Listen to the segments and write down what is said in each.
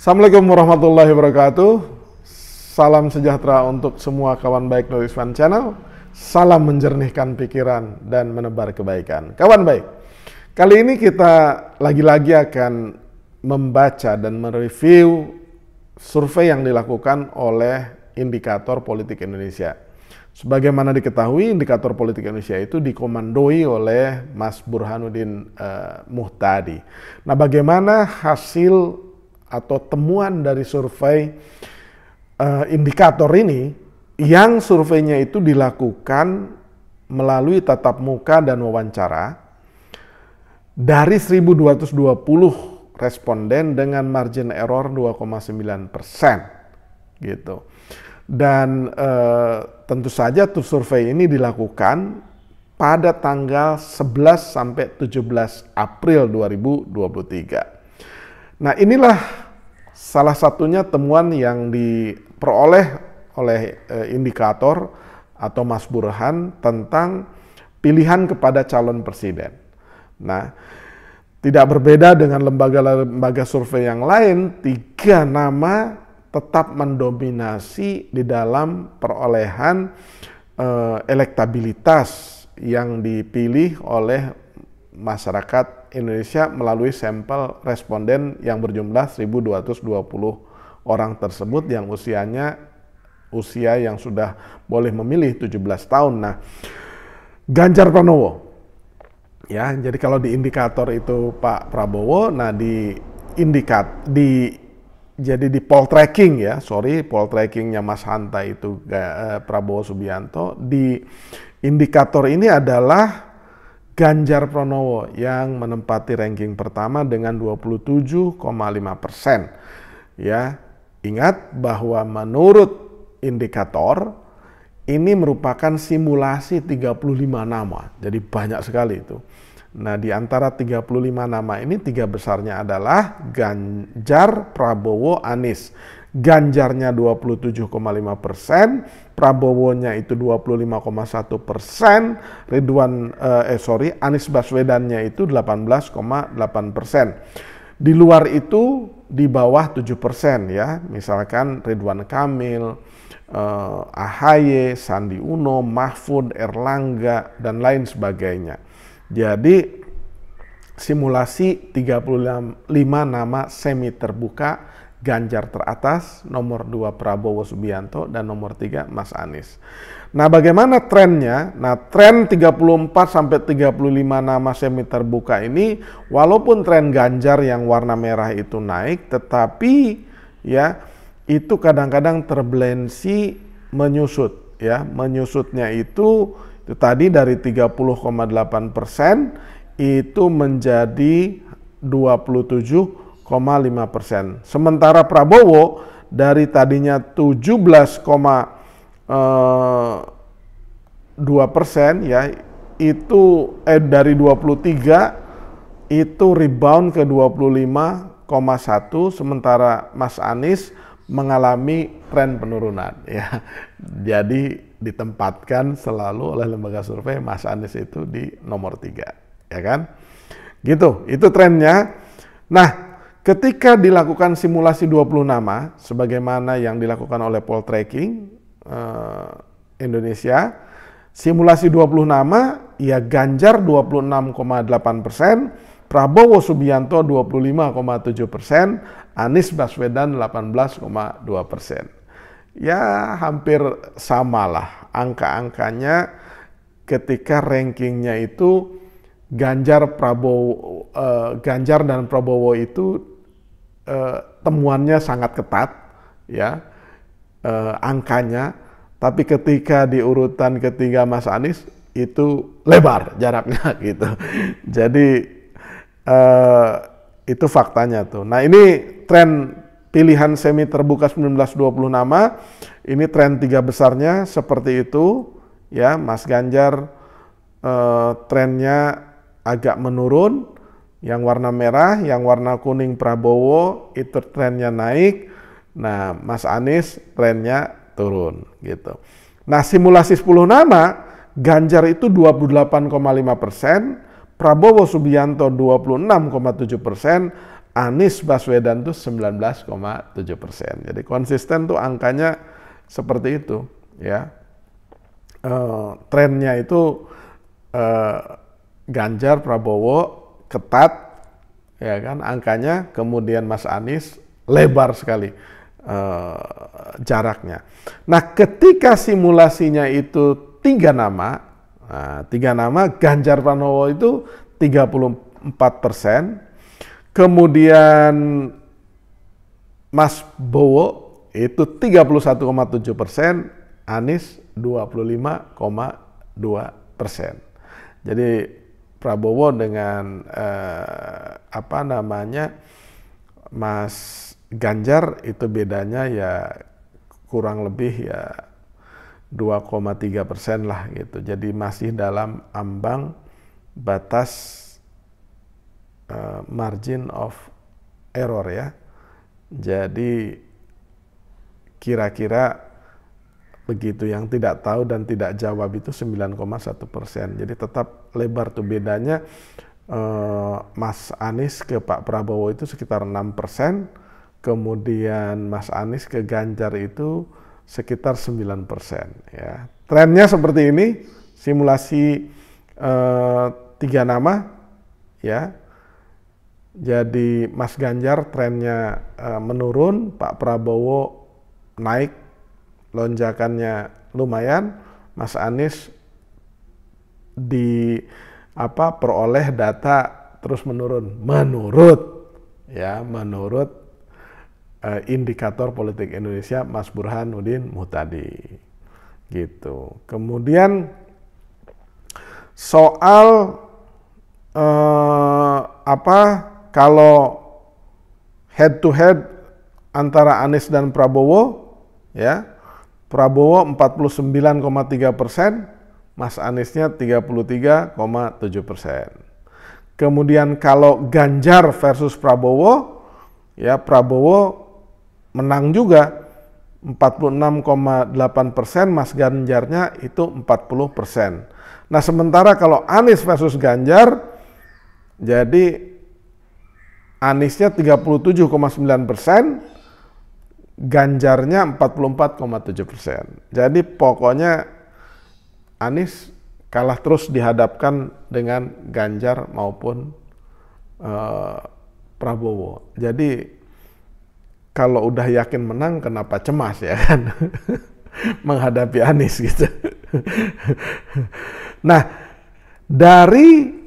Assalamualaikum warahmatullahi wabarakatuh. Salam sejahtera untuk semua kawan baik Nurul Izwan Channel. Salam menjernihkan pikiran dan menebar kebaikan. Kawan baik, kali ini kita lagi-lagi akan membaca dan mereview survei yang dilakukan oleh Indikator Politik Indonesia. Sebagaimana diketahui, Indikator Politik Indonesia itu dikomandoi oleh Mas Burhanuddin Muhtadi. Nah, bagaimana hasil atau temuan dari survei indikator ini, yang surveinya itu dilakukan melalui tatap muka dan wawancara dari 1.220 responden dengan margin error 2,9% gitu. Dan tentu saja survei ini dilakukan pada tanggal 11 sampai 17 April 2023. Nah, inilah salah satunya temuan yang diperoleh oleh indikator atau Mas Burhan tentang pilihan kepada calon presiden. Nah, tidak berbeda dengan lembaga-lembaga survei yang lain, 3 nama tetap mendominasi di dalam perolehan elektabilitas yang dipilih oleh masyarakat Indonesia melalui sampel responden yang berjumlah 1.220 orang tersebut yang usia yang sudah boleh memilih 17 tahun. Nah, Ganjar Pranowo, ya, jadi kalau di indikator itu Pak Prabowo, nah di poll tracking ya, poll trackingnya Mas Hanta itu Prabowo Subianto, di indikator ini adalah Ganjar Pranowo yang menempati ranking pertama dengan 27,5%. Ya, ingat bahwa menurut indikator ini merupakan simulasi 35 nama. Jadi banyak sekali itu. Nah, di antara 35 nama ini 3 besarnya adalah Ganjar, Prabowo, Anies. Ganjarnya 27,5%, Prabowonya itu 25,1%, Anies Baswedannya itu 18,8%. Di luar itu di bawah 7% ya, misalkan Ridwan Kamil, AHY, Sandi Uno, Mahfud, Erlangga, dan lain sebagainya. Jadi simulasi 35 nama semi terbuka, Ganjar teratas, nomor 2 Prabowo Subianto, dan nomor 3 Mas Anies. Nah, bagaimana trennya? Nah, tren 34 sampai 35 nama semi terbuka ini, walaupun tren Ganjar yang warna merah itu naik, tetapi ya itu kadang-kadang terbelensi menyusut ya. Menyusutnya itu tadi dari 30,8% itu menjadi 27,5%. Sementara Prabowo dari tadinya 17,2% ya, itu dari 23 itu rebound ke 25,1, sementara Mas Anies mengalami tren penurunan ya. Jadi ditempatkan selalu oleh lembaga survei Mas Anies itu di nomor 3, ya kan? Gitu, itu trennya. Nah, ketika dilakukan simulasi 20 nama, sebagaimana yang dilakukan oleh poll tracking Indonesia, simulasi 20 nama, ya Ganjar 26,8%, Prabowo Subianto 25,7%, Anies Baswedan 18,2%. Ya hampir samalah angka-angkanya ketika rankingnya itu Ganjar dan Prabowo itu temuannya sangat ketat ya angkanya, tapi ketika di urutan ketiga Mas Anies itu lebar jaraknya gitu. Jadi itu faktanya tuh. Nah, ini tren pilihan semi terbuka 19-20 nama, ini tren 3 besarnya seperti itu ya. Mas Ganjar trennya agak menurun, yang warna merah, yang warna kuning Prabowo itu trennya naik. Nah, Mas Anies trennya turun gitu. Nah, simulasi 10 nama, Ganjar itu 28,5%, Prabowo Subianto 26,7%, Anies Baswedan tuh 19,7%. Jadi konsisten tuh angkanya seperti itu ya. Trennya itu Ganjar Prabowo ketat ya kan angkanya, kemudian Mas Anies lebar sekali jaraknya. Nah, ketika simulasinya itu 3 nama, Ganjar Pranowo itu 34%, kemudian Mas Bowo itu 31,7%, Anies 25,2%. Jadi Prabowo dengan Mas Ganjar itu bedanya ya kurang lebih ya 2,3% lah gitu. Jadi masih dalam ambang batas margin of error ya. Jadi kira-kira begitu, yang tidak tahu dan tidak jawab itu 9,1%. Jadi tetap lebar tuh bedanya. Mas Anies ke Pak Prabowo itu sekitar 6%, kemudian Mas Anies ke Ganjar itu sekitar 9% ya. Trennya seperti ini, simulasi 3 nama ya. Jadi Mas Ganjar trennya menurun, Pak Prabowo naik, lonjakannya lumayan, Mas Anies peroleh data terus menurun menurut indikator politik Indonesia Mas Burhanuddin Muhtadi gitu. Kemudian soal kalau head to head antara Anies dan Prabowo ya, Prabowo 49,3%, Mas Aniesnya 33,7%. Kemudian kalau Ganjar versus Prabowo, ya Prabowo menang juga 46,8%, Mas Ganjarnya itu 40%. Nah sementara kalau Anies versus Ganjar, jadi Aniesnya 37,9%, Ganjarnya 44,7%. Jadi pokoknya Anies kalah terus dihadapkan dengan Ganjar maupun Prabowo. Jadi kalau udah yakin menang, kenapa cemas ya kan menghadapi Anies gitu. Nah, dari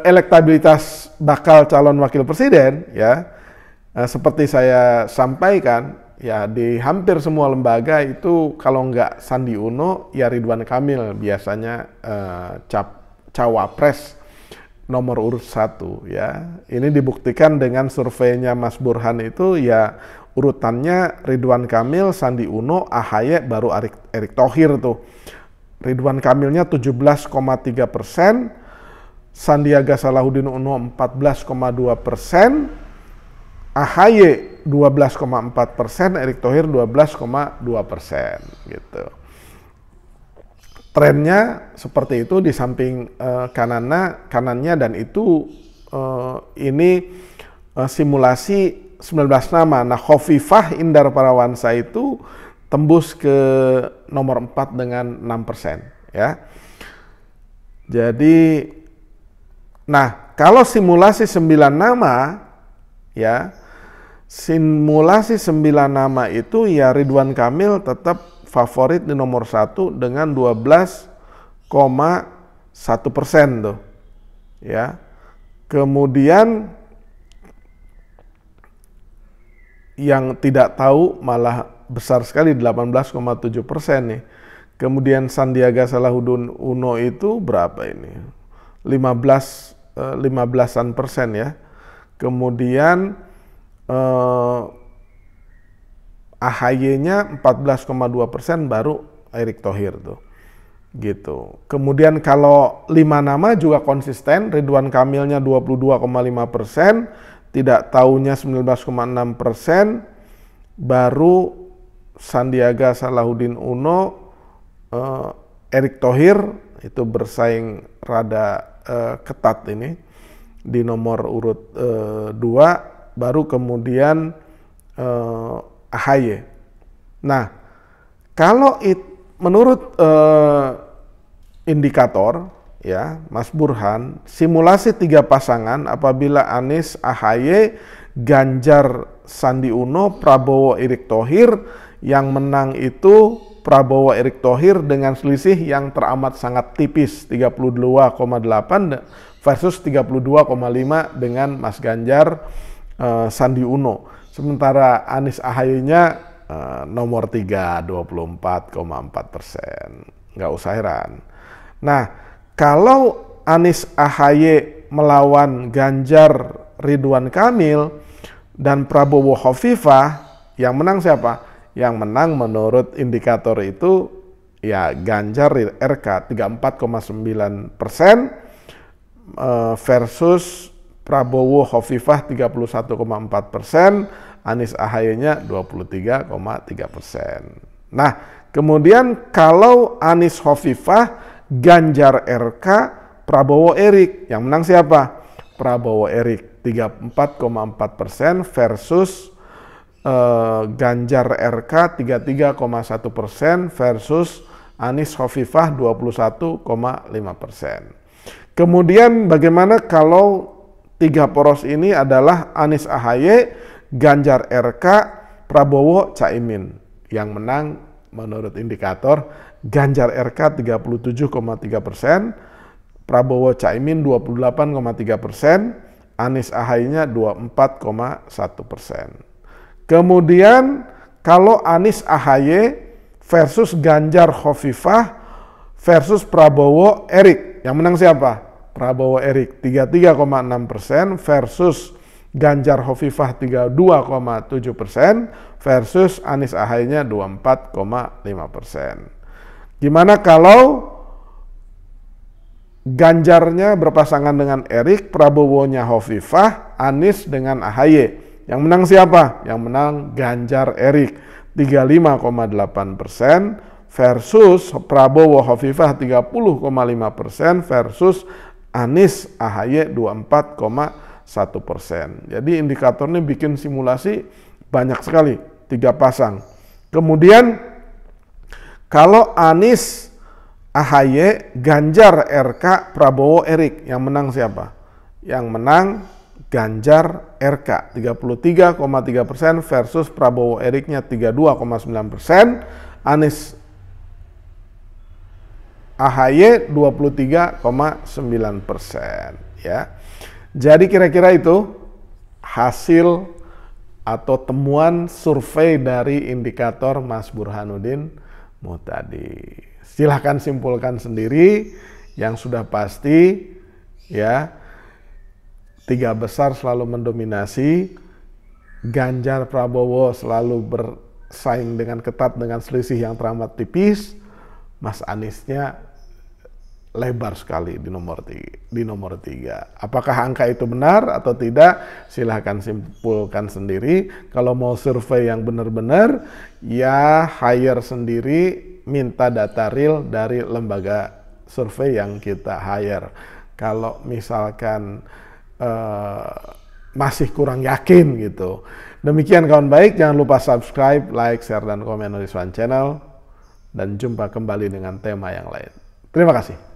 elektabilitas bakal calon wakil presiden ya, seperti saya sampaikan ya, di hampir semua lembaga itu kalau nggak Sandi Uno ya Ridwan Kamil biasanya cawapres nomor urut 1 ya. Ini dibuktikan dengan surveinya Mas Burhan itu ya, urutannya Ridwan Kamil, Sandi Uno, AHY, baru Erick Thohir tuh. Ridwan Kamilnya 17,3%, Sandiaga Salahuddin Uno 14,2%, AHY 12,4%, Erick Thohir 12,2% gitu. Trennya seperti itu di samping kanannya, dan itu ini simulasi 19 nama. Nah, Khofifah Indar Parawansa itu tembus ke nomor 4 dengan 6% ya. Jadi nah, kalau simulasi 9 nama ya, simulasi 9 nama itu ya Ridwan Kamil tetap favorit di nomor 1 dengan 12,1% tuh ya. Kemudian yang tidak tahu malah besar sekali, 18,7% nih. Kemudian Sandiaga Salahuddin Uno itu berapa ini? 15-an% ya. Kemudian AHY-nya 14,2%, baru Erick Thohir tuh. Gitu. Kemudian kalau 5 nama juga konsisten, Ridwan Kamilnya 22,5%, tidak tahunya 19,6%, baru Sandiaga Salahuddin Uno, Erick Thohir itu bersaing rada ketat ini. di nomor urut 2, baru kemudian AHY. Nah, kalau menurut indikator ya Mas Burhan, simulasi 3 pasangan apabila Anies, AHY, Ganjar, Sandi Uno, Prabowo, Erick Thohir, yang menang itu Prabowo, Erick Thohir dengan selisih yang teramat sangat tipis 32,8 versus 32,5 dengan Mas Ganjar, Sandi Uno. Sementara Anies, AHY-nya nomor 3 24,4%. Nggak usah heran. Nah, kalau Anies, AHY melawan Ganjar, Ridwan Kamil dan Prabowo, Hovifah, yang menang siapa? Yang menang menurut indikator itu ya Ganjar RK 34,9% versus Prabowo, Hovifah 31,4%, Anies, AHY-nya 23,3%. Nah, kemudian kalau Anies, Hovifah, Ganjar RK, Prabowo, Erick, yang menang siapa? Prabowo, Erick 34,4% versus Ganjar RK 33,1% versus Anies, Hovifah 21,5%. Kemudian bagaimana kalau 3 poros ini adalah Anies, AHY, Ganjar RK, Prabowo, Caimin. Yang menang menurut indikator Ganjar RK 37,3%, Prabowo, Caimin 28,3%, Anies, AHY-nya 24,1%. Kemudian kalau Anies, AHY versus Ganjar, Hovifah versus Prabowo, Erick, yang menang siapa? Prabowo, Erick 33,6% versus Ganjar, Hovifah 32,7% versus Anies, AHY-nya 24,5%. Gimana kalau Ganjarnya berpasangan dengan Erick, Prabowo-nya Hovifah, Anies dengan AHY? Yang menang siapa? Yang menang Ganjar, Erick 35,8% versus Prabowo, Hovifah 30,5% versus Anies, AHY 24,1%. Jadi indikatornya bikin simulasi banyak sekali, 3 pasang. Kemudian kalau Anies, AHY, Ganjar RK, Prabowo, Erick, yang menang siapa? Yang menang Ganjar RK 33,3% versus Prabowo, Ericknya 32,9%, Anies, AHY 23,9%, ya. Jadi kira-kira itu hasil atau temuan survei dari indikator Mas Burhanuddin Muhtadi. Silahkan simpulkan sendiri. Yang sudah pasti ya 3 besar selalu mendominasi, Ganjar, Prabowo selalu bersaing dengan ketat dengan selisih yang teramat tipis, Mas Aniesnya lebar sekali di nomor 3. Apakah angka itu benar atau tidak? Silahkan simpulkan sendiri. Kalau mau survei yang benar-benar, ya hire sendiri, minta data real dari lembaga survei yang kita hire. Kalau misalkan masih kurang yakin gitu. Demikian kawan baik, jangan lupa subscribe, like, share, dan komen Noriswan Channel, dan jumpa kembali dengan tema yang lain. Terima kasih.